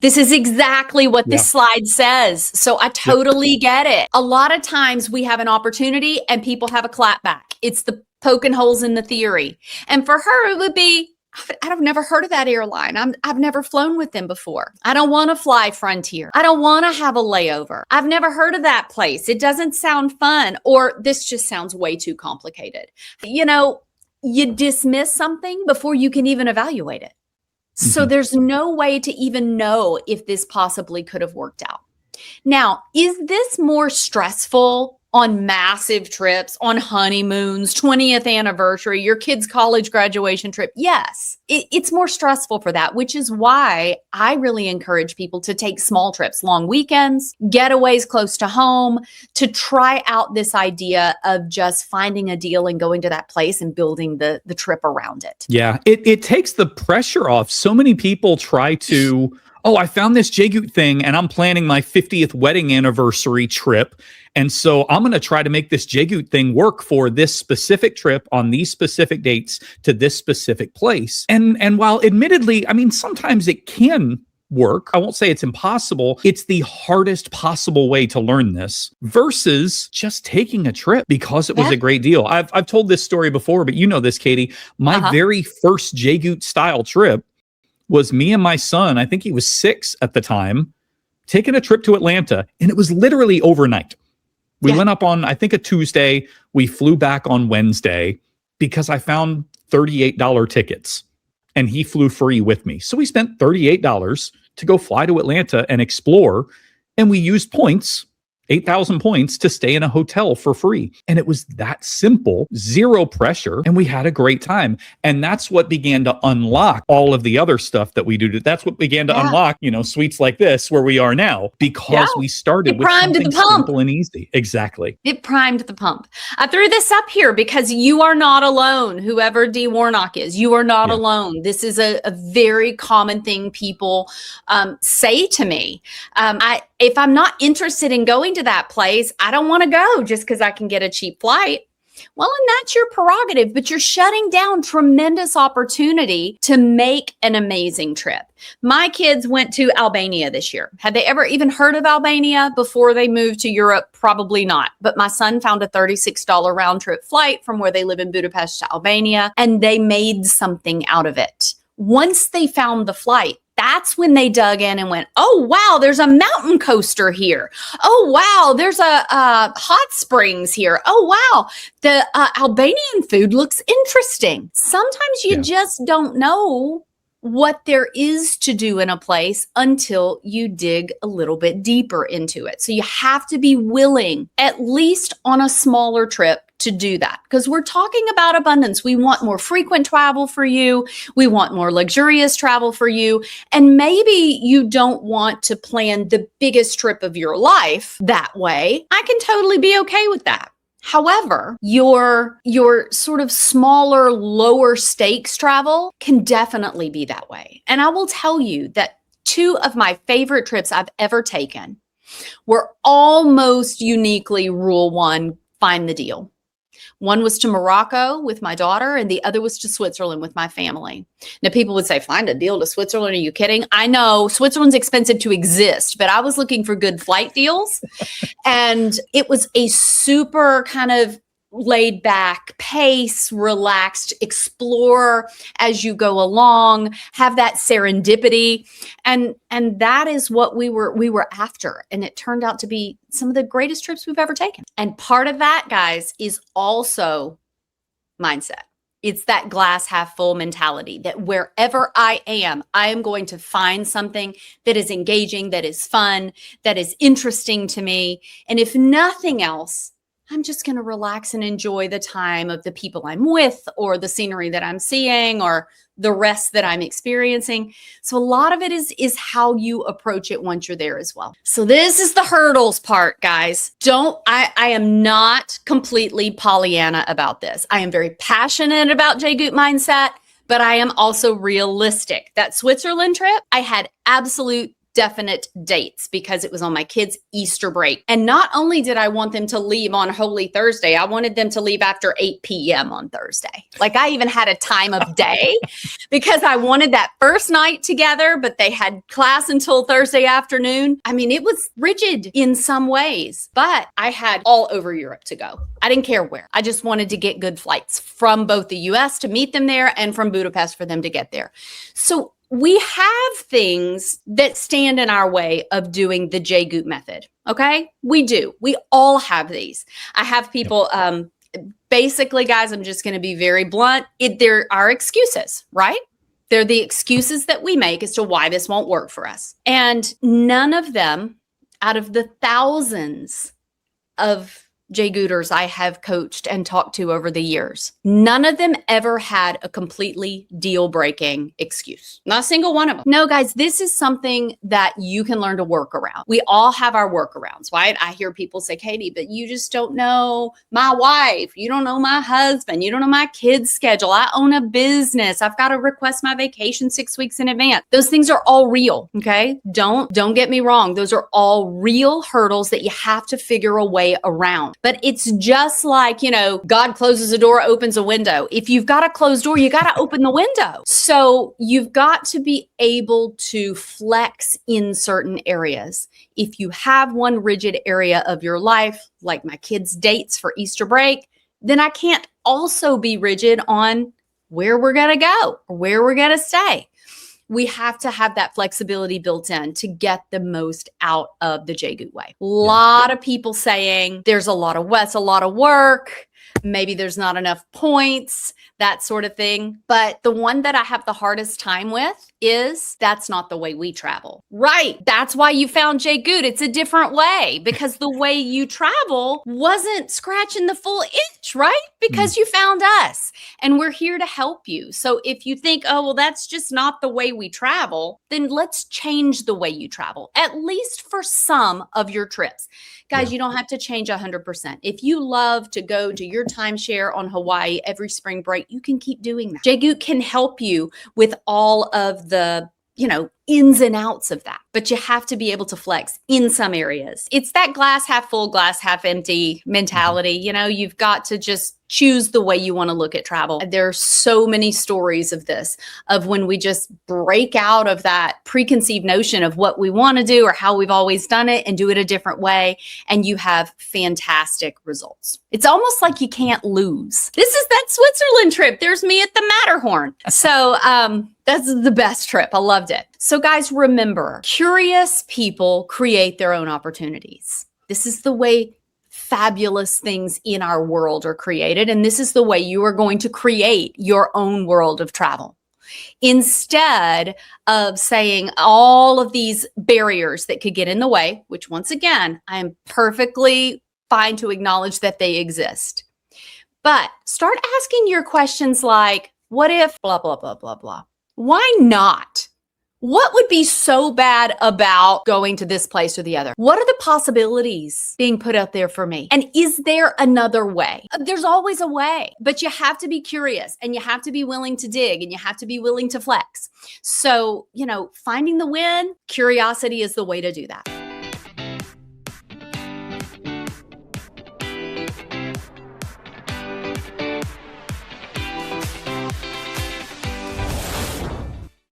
This is exactly what Yeah. this slide says. So I totally get it. A lot of times we have an opportunity and people have a clap back. It's the poking holes in the theory. And for her, it would be, I've never heard of that airline. I've never flown with them before. I don't want to fly Frontier. I don't want to have a layover. I've never heard of that place. It doesn't sound fun, or this just sounds way too complicated. You know, you dismiss something before you can even evaluate it. So there's no way to even know if this possibly could have worked out. Now, is this more stressful on massive trips, on honeymoons, 20th anniversary, your kid's college graduation trip? Yes, it's more stressful for that, which is why I really encourage people to take small trips, long weekends, getaways close to home, to try out this idea of just finding a deal and going to that place and building the trip around it. Yeah, it takes the pressure off. So many people try to, oh, I found this JGOOT thing and I'm planning my 50th wedding anniversary trip. And so I'm going to try to make this JGOOT thing work for this specific trip on these specific dates to this specific place. And while admittedly, I mean, sometimes it can work. I won't say it's impossible. It's the hardest possible way to learn this versus just taking a trip because it was a great deal. I've told this story before, but you know this, Katie. My very first JGOOT style trip was me and my son, I think he was 6 at the time, taking a trip to Atlanta, and it was literally overnight. We went up on, I think, a Tuesday. We flew back on Wednesday because I found $38 tickets and he flew free with me. So we spent $38 to go fly to Atlanta and explore. And we used points, 8,000 points, to stay in a hotel for free. And it was that simple, zero pressure. And we had a great time. And that's what began to unlock all of the other stuff that we do. That's what began to unlock, you know, suites like this where we are now, because we started with something simple and easy. Exactly. It primed the pump. I threw this up here because you are not alone. Whoever D. Warnock is, you are not alone. This is a very common thing people say to me. If I'm not interested in going to that place, I don't want to go just because I can get a cheap flight. Well, and that's your prerogative, but you're shutting down tremendous opportunity to make an amazing trip. My kids went to Albania this year. Had they ever even heard of Albania before they moved to Europe? Probably not. But my son found a $36 round trip flight from where they live in Budapest to Albania, and they made something out of it. Once they found the flight, that's when they dug in and went, oh, wow, there's a mountain coaster here. Oh, wow, there's a hot springs here. Oh, wow, the Albanian food looks interesting. Sometimes you just don't know what there is to do in a place until you dig a little bit deeper into it. So you have to be willing, at least on a smaller trip, to do that, because we're talking about abundance. We want more frequent travel for you. We want more luxurious travel for you. And maybe you don't want to plan the biggest trip of your life that way. I can totally be okay with that. However, your sort of smaller, lower stakes travel can definitely be that way. And I will tell you that 2 of my favorite trips I've ever taken were almost uniquely rule 1, find the deal. One was to Morocco with my daughter, and the other was to Switzerland with my family. Now, people would say, find a deal to Switzerland? Are you kidding? I know Switzerland's expensive to exist, but I was looking for good flight deals. And it was a super kind of laid back pace, relaxed, explore as you go along, have that serendipity. And that is what we were after. And it turned out to be some of the greatest trips we've ever taken. And part of that, guys, is also mindset. It's that glass half full mentality that wherever I am going to find something that is engaging, that is fun, that is interesting to me. And if nothing else, I'm just going to relax and enjoy the time of the people I'm with, or the scenery that I'm seeing, or the rest that I'm experiencing. So a lot of it is how you approach it once you're there as well. So this is the hurdles part, guys. I am not completely Pollyanna about this. I am very passionate about JGOOT mindset, but I am also realistic. That Switzerland trip, I had absolute definite dates because it was on my kids' Easter break. And not only did I want them to leave on Holy Thursday, I wanted them to leave after 8 p.m. on Thursday. Like I even had a time of day because I wanted that first night together, but they had class until Thursday afternoon. I mean, it was rigid in some ways, but I had all over Europe to go. I didn't care where. I just wanted to get good flights from both the US to meet them there and from Budapest for them to get there. So we have things that stand in our way of doing the JGOOT method. Okay. We do. We all have these. I have people, basically, guys, I'm just going to be very blunt. There are excuses, right? They're the excuses that we make as to why this won't work for us. And none of them, out of the thousands of JGOOTers I have coached and talked to over the years, none of them ever had a completely deal-breaking excuse. Not a single one of them. No, guys, this is something that you can learn to work around. We all have our workarounds, right? I hear people say, Katie, but you just don't know my wife. You don't know my husband. You don't know my kids' schedule. I own a business. I've got to request my vacation 6 weeks in advance. Those things are all real, okay? Don't get me wrong. Those are all real hurdles that you have to figure a way around. But it's just like, God closes a door, opens a window. If you've got a closed door, you got to open the window. So you've got to be able to flex in certain areas. If you have one rigid area of your life, like my kids' dates for Easter break, then I can't also be rigid on where we're going to go or where we're going to stay. We have to have that flexibility built in to get the most out of the JGOOT way. A lot of people saying there's a lot of work. Maybe there's not enough points, that sort of thing. But the one that I have the hardest time with is that's not the way we travel. Right. That's why you found JGOOT. It's a different way because the way you travel wasn't scratching the full itch, right? Because you found us and we're here to help you. So if you think, oh, well, that's just not the way we travel, then let's change the way you travel, at least for some of your trips. Guys, you don't have to change 100%. If you love to go to your timeshare on Hawaii every spring break, you can keep doing that. JGOOT can help you with all of the, ins and outs of that, but you have to be able to flex in some areas. It's that glass half full, glass half empty mentality. You've got to just choose the way you want to look at travel. There are so many stories of this, of when we just break out of that preconceived notion of what we want to do or how we've always done it and do it a different way. And you have fantastic results. It's almost like you can't lose. This is that Switzerland trip. There's me at the Matterhorn. So, that's the best trip. I loved it. So guys, remember, curious people create their own opportunities. This is the way fabulous things in our world are created. And this is the way you are going to create your own world of travel. Instead of saying all of these barriers that could get in the way, which once again, I am perfectly fine to acknowledge that they exist. But start asking your questions like, what if blah, blah, blah, blah, blah? Why not? What would be so bad about going to this place or the other? What are the possibilities being put out there for me? And is there another way? There's always a way, but you have to be curious and you have to be willing to dig and you have to be willing to flex. So, finding the win, curiosity is the way to do that.